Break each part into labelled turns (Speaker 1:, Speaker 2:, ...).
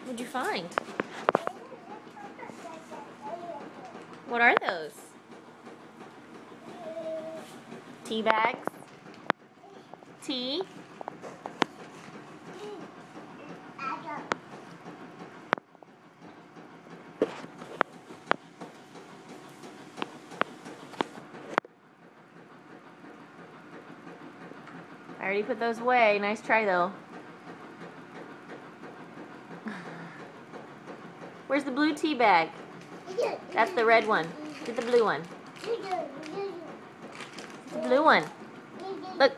Speaker 1: What'd you find? What are those? Tea bags? Tea? I already put those away. Nice try though. Where's the blue tea bag? That's the red one. Get the blue one. The blue one. Look.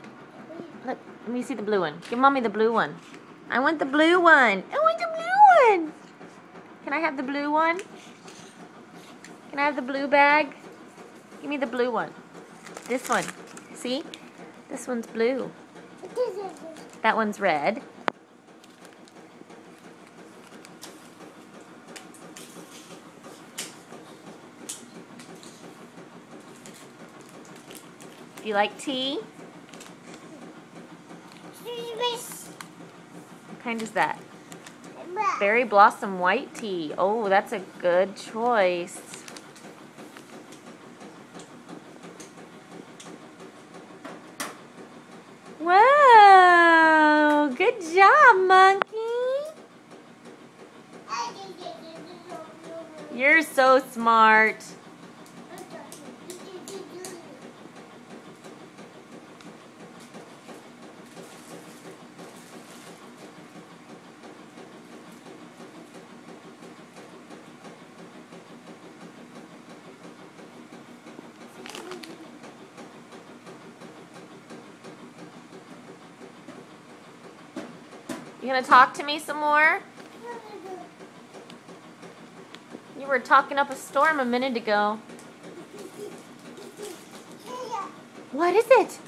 Speaker 1: Look. Let me see the blue one. Give mommy the blue one. I want the blue one. I want the blue one. Can I have the blue one? Can I have the blue bag? Give me the blue one. This one. See? This one's blue. That one's red. Do you like tea? What kind is that? Berry Blossom White Tea. Oh, that's a good choice. Whoa! Good job, monkey. You're so smart. You gonna talk to me some more? You were talking up a storm a minute ago. What is it?